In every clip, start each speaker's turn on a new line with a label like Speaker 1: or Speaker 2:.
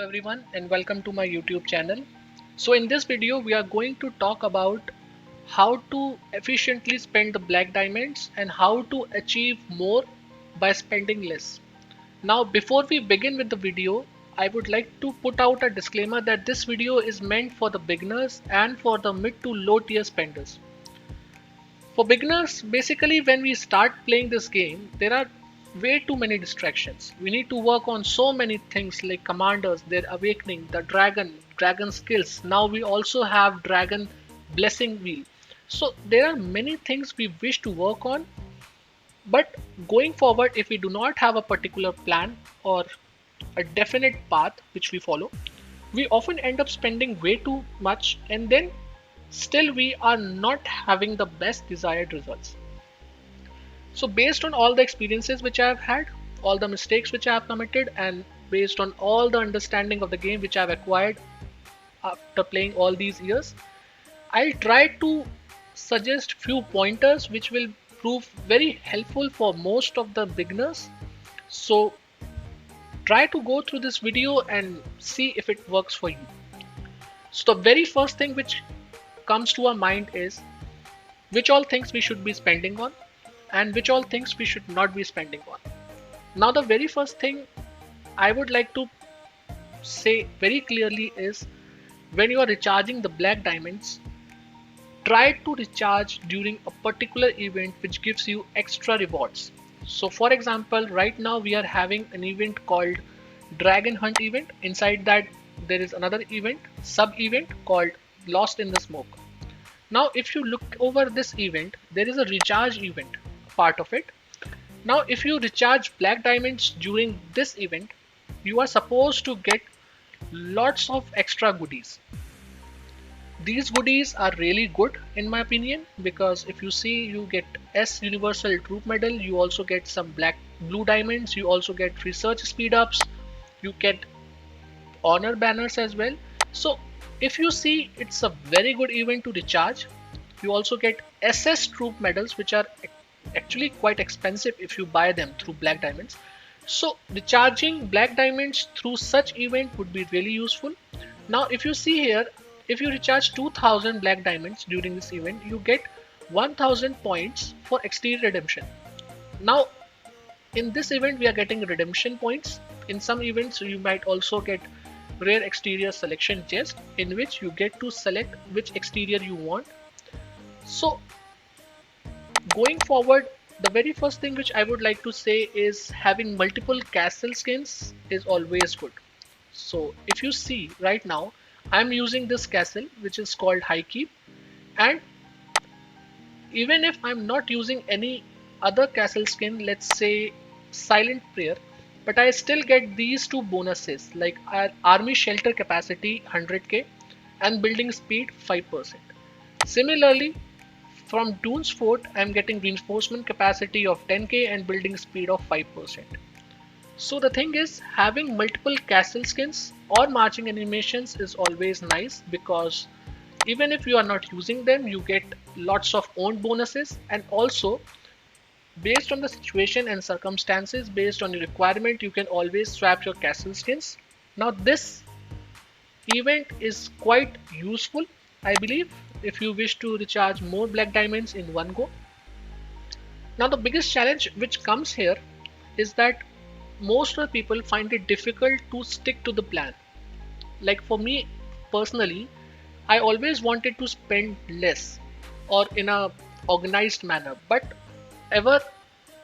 Speaker 1: Hello everyone and welcome to my YouTube channel. So in this video we are going to talk about how to efficiently spend the black diamonds and how to achieve more by spending less. Now before we begin with the video, I would like to put out a disclaimer that this video is meant for the beginners and for the mid to low tier spenders. For beginners, basically when we start playing this game, there are way too many distractions. We need to work on so many things like commanders, their awakening, the dragon skills. Now we also have dragon blessing wheel. So there are many things we wish to work on, but going forward, if we do not have a particular plan or a definite path which we follow, we often end up spending way too much and then still we are not having the best desired results. So based on all the experiences which I have had, all the mistakes which I have committed, and based on all the understanding of the game which I have acquired after playing all these years, I'll try to suggest few pointers which will prove very helpful for most of the beginners. So try to go through this video and see if it works for you. So the very first thing which comes to our mind is which all things we should be spending on and which all things we should not be spending on. Now the very first thing I would like to say very clearly is when you are recharging the black diamonds, try to recharge during a particular event which gives you extra rewards. So for example, right now we are having an event called Dragon Hunt event. Inside that there is another event, sub event called Lost in the Smoke. Now if you look over this event, there is a recharge event part of it. Now if you recharge black diamonds during this event, you are supposed to get lots of extra goodies. These goodies are really good in my opinion, because if you see, you get S Universal Troop Medal, you also get some blue diamonds, you also get research speed ups, you get honor banners as well. So if you see, it's a very good event to recharge. You also get SS Troop medals, which are actually quite expensive if you buy them through black diamonds. So recharging black diamonds through such event would be really useful. Now if you see here, if you recharge 2000 black diamonds during this event, you get 1000 points for exterior redemption. Now in this event we are getting redemption points. In some events you might also get rare exterior selection chest, in which you get to select which exterior you want. So going forward, the very first thing which I would like to say is having multiple castle skins is always good. So if you see right now, I'm using this castle which is called High Keep, and even if I'm not using any other castle skin, let's say Silent Prayer, but I still get these two bonuses like army shelter capacity 100k and building speed 5%. Similarly, from Dune's Fort, I'm getting reinforcement capacity of 10k and building speed of 5%. So the thing is, having multiple castle skins or marching animations is always nice, because even if you are not using them, you get lots of own bonuses, and also based on the situation and circumstances, based on your requirement, you can always swap your castle skins. Now this event is quite useful, I believe, if you wish to recharge more black diamonds in one go. Now the biggest challenge which comes here is that most of the people find it difficult to stick to the plan. Like for me personally, I always wanted to spend less or in a organized manner, but ever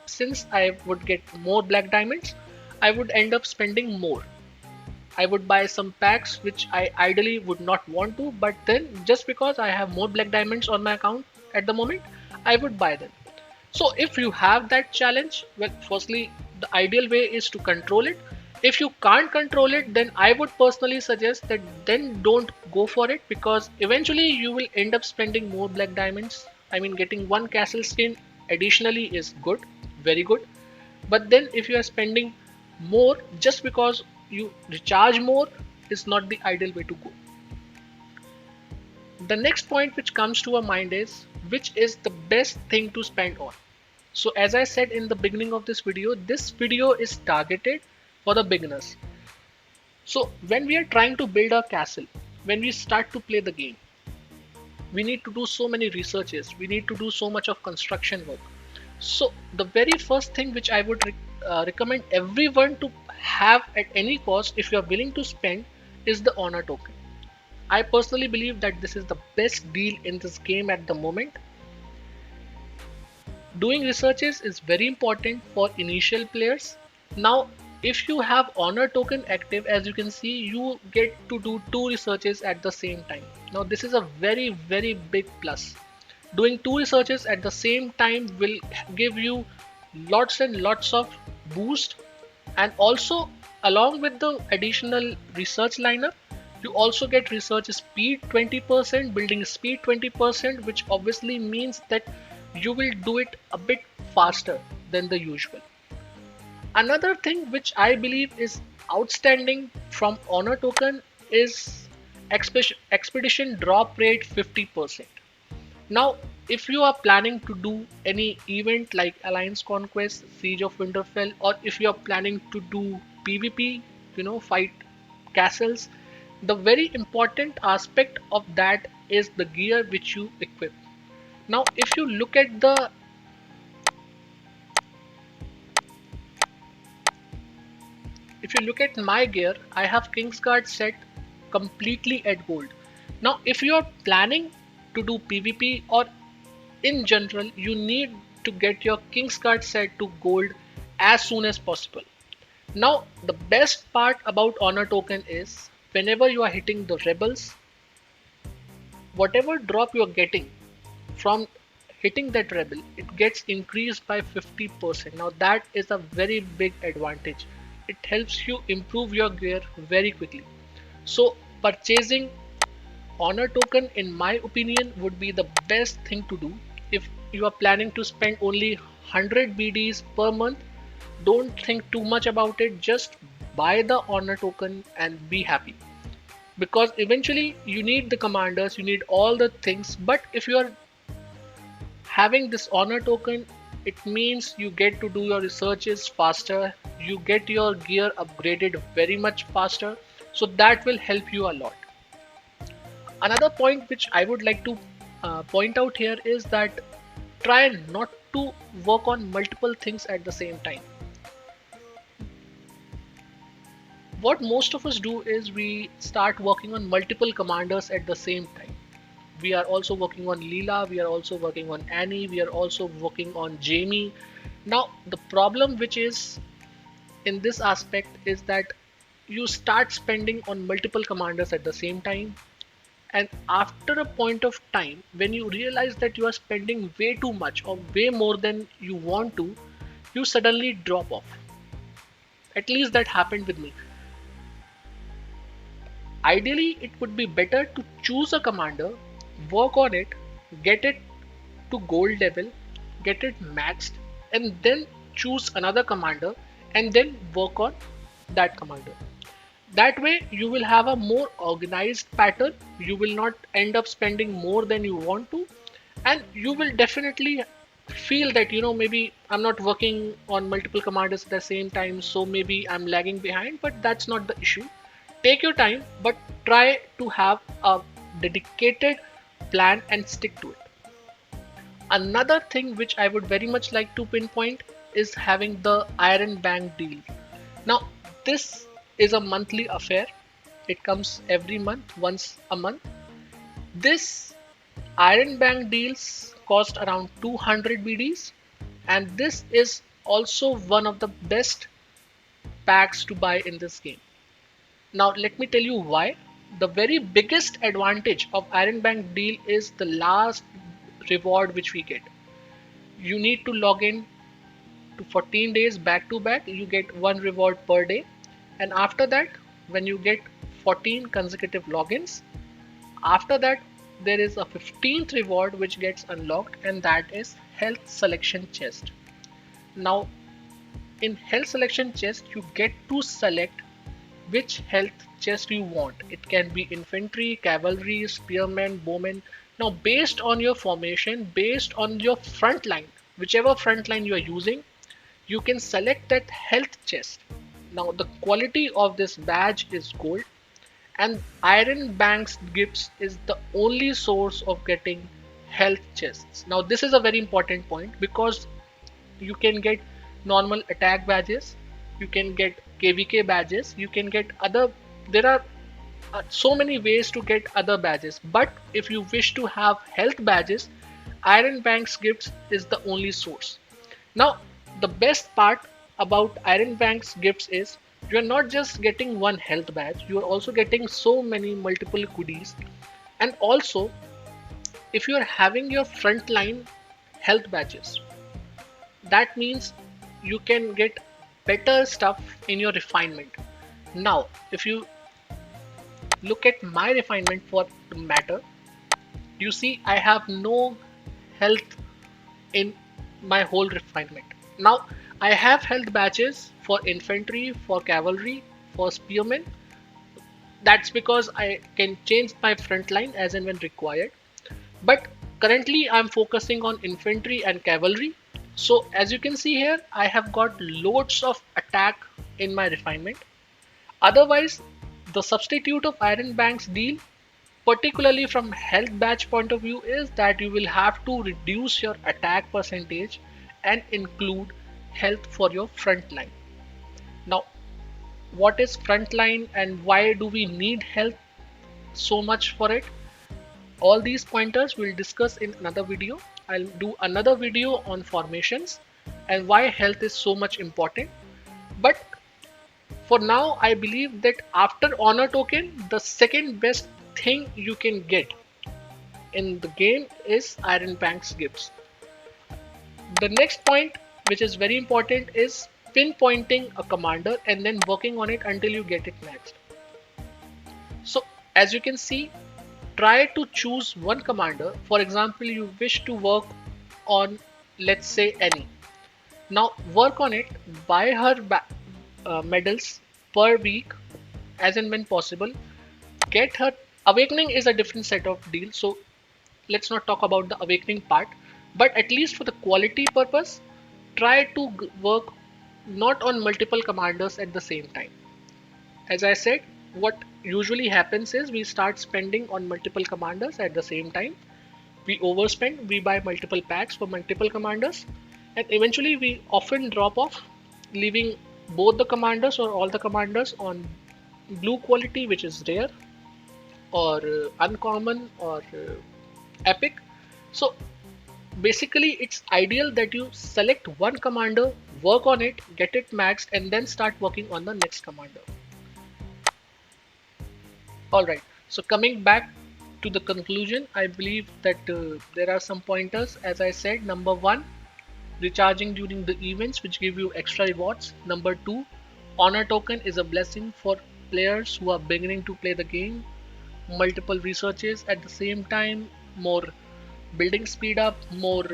Speaker 1: since I would get more black diamonds, I would end up spending more. I would buy some packs which I ideally would not want to, but then just because I have more black diamonds on my account at the moment, I would buy them. So if you have that challenge, well, firstly, the ideal way is to control it. If you can't control it, then I would personally suggest that then don't go for it, because eventually you will end up spending more black diamonds. I mean, getting one castle skin additionally is good, very good. But then if you are spending more just because you recharge more is not the ideal way to go. The next point which comes to our mind is which is the best thing to spend on. So as I said in the beginning of this video is targeted for the beginners. So when we are trying to build a castle, when we start to play the game, we need to do so many researches, we need to do so much of construction work. So the very first thing which I would recommend everyone to have at any cost, if you are willing to spend, is the honor token. I personally believe that this is the best deal in this game at the moment. Doing researches is very important for initial players. Now, if you have honor token active, as you can see, you get to do two researches at the same time. Now, this is a very, very big plus. Doing two researches at the same time will give you lots and lots of boost, and also along with the additional research lineup, you also get research speed 20%, building speed 20%, which obviously means that you will do it a bit faster than the usual. Another thing which I believe is outstanding from honor token is expedition drop rate 50%. Now, if you are planning to do any event like Alliance Conquest, Siege of Winterfell, or if you are planning to do PvP, fight castles, the very important aspect of that is the gear which you equip. Now, if you look at my gear, I have Kingsguard set completely at gold. Now, if you are planning to do PvP or in general, you need to get your Kingsguard set to gold as soon as possible. Now, the best part about honor token is whenever you are hitting the rebels, whatever drop you are getting from hitting that rebel, it gets increased by 50%. Now, that is a very big advantage. It helps you improve your gear very quickly. So, purchasing honor token, in my opinion, would be the best thing to do. If you are planning to spend only 100 BDs per month, don't think too much about it, just buy the honor token and be happy, because eventually you need the commanders, you need all the things. But if you are having this honor token, it means you get to do your researches faster, you get your gear upgraded very much faster, so that will help you a lot. Another point which I would like to point out here is that try not to work on multiple things at the same time. What most of us do is we start working on multiple commanders at the same time. We are also working on Leela, we are also working on Annie, we are also working on Jamie. Now, the problem which is in this aspect is that you start spending on multiple commanders at the same time, and after a point of time when you realize that you are spending way too much or way more than you want to, you suddenly drop off. At least that happened with me. Ideally, it would be better to choose a commander, work on it, get it to gold level, get it maxed, and then choose another commander and then work on that commander. That way, you will have a more organized pattern. You will not end up spending more than you want to, and you will definitely feel that maybe I'm not working on multiple commanders at the same time, so maybe I'm lagging behind. But that's not the issue. Take your time, but try to have a dedicated plan and stick to it. Another thing which I would very much like to pinpoint is having the Iron Bank deal. Now, this is a monthly affair. It comes every month, once a month. This Iron Bank deals cost around 200 BDs, and this is also one of the best packs to buy in this game. Now, let me tell you why. The very biggest advantage of Iron Bank deal is the last reward which we get. You need to log in to 14 days back to back. You get one reward per day, and after that, when you get 14 consecutive logins, after that there is a 15th reward which gets unlocked, and that is health selection chest. Now, in health selection chest, you get to select which health chest you want. It can be infantry, cavalry, spearmen, bowmen. Now, based on your formation, based on your front line, whichever front line you are using, you can select that health chest. Now the quality of this badge is gold, and Iron Bank's gifts is the only source of getting health chests. Now this is a very important point because you can get normal attack badges, you can get KVK badges, you can get other, there are so many ways to get other badges, but if you wish to have health badges, Iron Bank's gifts is the only source. Now the best part about Iron Bank's gifts is you're not just getting one health badge, you're also getting so many multiple goodies. And also, if you're having your frontline health badges, that means you can get better stuff in your refinement. Now if you look at my refinement for the matter, you see I have no health in my whole refinement. Now I have health badges for infantry, for cavalry, for spearmen. That's because I can change my front line as and when required. But currently I'm focusing on infantry and cavalry. So as you can see here, I have got loads of attack in my refinement. Otherwise, the substitute of Iron Bank's deal, particularly from health badge point of view, is that you will have to reduce your attack percentage and include health for your front line. Now, what is front line and why do we need health so much for it? All these pointers we'll discuss in another video. I'll do another video on formations and why health is so much important. But for now, I believe that after honor token, the second best thing you can get in the game is Iron Bank's gifts. The next point, which is very important, is pinpointing a commander and then working on it until you get it maxed. So as you can see, try to choose one commander. For example, you wish to work on, let's say, Annie. Now work on it, buy her medals per week as and when possible. Get her awakening is a different set of deal, so let's not talk about the awakening part, but at least for the quality purpose, try to work not on multiple commanders at the same time. As I said, what usually happens is we start spending on multiple commanders at the same time. We overspend, we buy multiple packs for multiple commanders, and eventually we often drop off, leaving both the commanders or all the commanders on blue quality, which is rare or uncommon or epic. So basically it's ideal that you select one commander, work on it, get it maxed, and then start working on the next commander. Alright, so coming back to the conclusion, I believe that there are some pointers. As I said, number one, recharging during the events which give you extra rewards. Number two, honor token is a blessing for players who are beginning to play the game. Multiple researches at the same time, more building speed up, more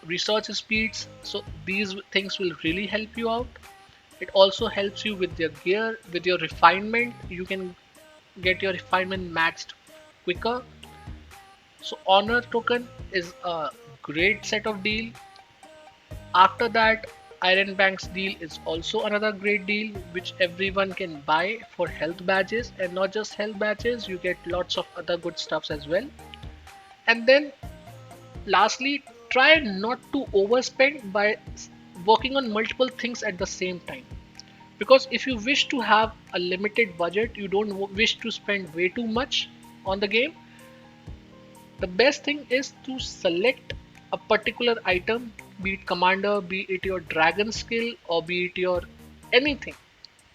Speaker 1: research speeds. So these things will really help you out. It also helps you with your gear, with your refinement. You can get your refinement maxed quicker. So honor token is a great set of deal. After that, Iron Bank's deal is also another great deal which everyone can buy for health badges, and not just health badges, you get lots of other good stuffs as well. And then lastly, try not to overspend by working on multiple things at the same time. Because if you wish to have a limited budget, you don't wish to spend way too much on the game, the best thing is to select a particular item, be it commander, be it your dragon skill, or be it your anything.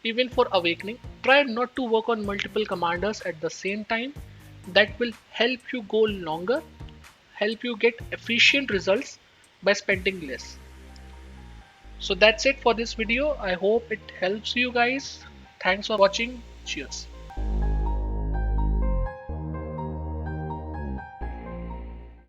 Speaker 1: Even for awakening, try not to work on multiple commanders at the same time. That will help you go longer, help you get efficient results by spending less. So that's it for this video. I hope it helps you guys. Thanks for watching. Cheers.